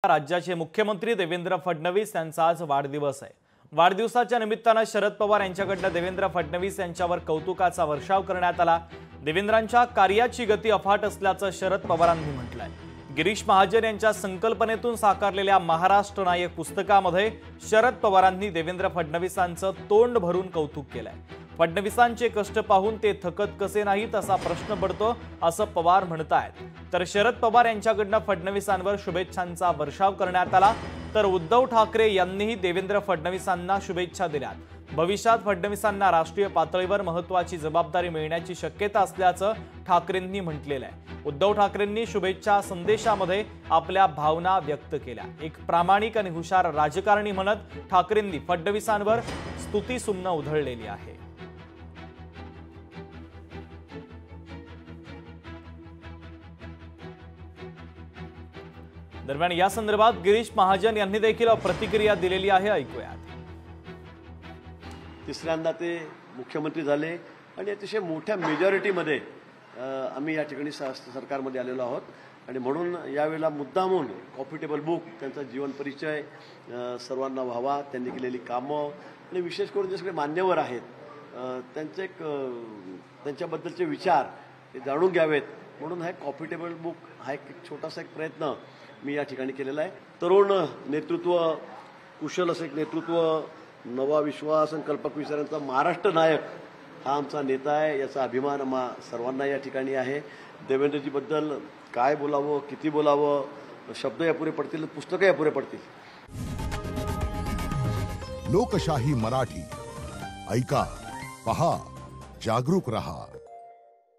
राज्याचे मुख्यमंत्री देवेंद्र फडणवीस यांचा आज वाढदिवस आहे। वाढदिवसाच्या निमित्ताने शरद पवार यांच्याकडून देवेंद्र फडणवीस यांच्यावर कौतुकाचा वर्षाव करण्यात आला। देवेंद्रांच्या कार्याची गती अफाट असल्याचं शरद पवारांनी म्हटलंय। गिरीश महाजन यांच्या संकल्पनेतून साकारलेल्या महाराष्ट्र नायक पुस्तकामध्ये शरद पवारांनी देवेंद्र फडणवीसांचं तोंड भरून कौतुक केलंय। फडणवीसांचे कष्ट पाहून ते थकत कसे नाहीत असा प्रश्न पडतो असं पवार म्हणतायत। तर शरद पवार यांच्याकडून फडणवीसांवर शुभेच्छांचा वर्षाव करण्यात आला। तर उद्धव ठाकरे यांनीही देवेंद्र फडणवीसांना शुभेच्छा दिल्यात। भविष्यात फडणवीसांना राष्ट्रीय पातळीवर महत्त्वाची जबाबदारी मिळण्याची शक्यता असल्याचं ठाकरेंनी म्हटलेलं आहे। उद्धव ठाकरेंनी शुभेच्छा संदेशामध्ये आपल्या भावना व्यक्त केल्या। एक प्रामाणिक आणि हुशार राजकारणी म्हणत ठाकरेंनी फडणवीसांवर स्तुतीसुमनं उधळलेली आहे। दरम्यान या संदर्भात गिरीश महाजन यांनी देखील प्रतिक्रिया दिलेली आहे, ऐकूयात। तिसऱ्यांदा ते मुख्यमंत्री झाले आणि अतिशय मोठ्या मेजॉरिटीमध्ये आम्ही या ठिकाणी सरकारमध्ये आलेलो आहोत आणि म्हणून यावेळेला मुद्दामून कॉफी टेबल बुक त्यांचा जीवन परिचय सर्वांना व्हावा, त्यांनी केलेली कामं आणि विशेष करून जे सगळे मान्यवर आहेत त्यांचे त्यांच्याबद्दलचे विचार ते जाणून घ्यावेत म्हणून हा कॉफी टेबल बुक हा एक छोटासा एक प्रयत्न मी या ठिकाणी केलेला आहे। तरुण नेतृत्व, कुशल असं एक नेतृत्व, नवा विश्वास आणि कल्पक विचारांचा महाराष्ट्र नायक हा आमचा नेता आहे, याचा अभिमान आम्हा सर्वांना या ठिकाणी आहे। देवेंद्रजीबद्दल काय बोलावं, किती बोलावं, शब्द अपुरे पडतील, पुस्तकही अपुरे पडतील। लोकशाही मराठी ऐका, पहा, जागरूक रहा।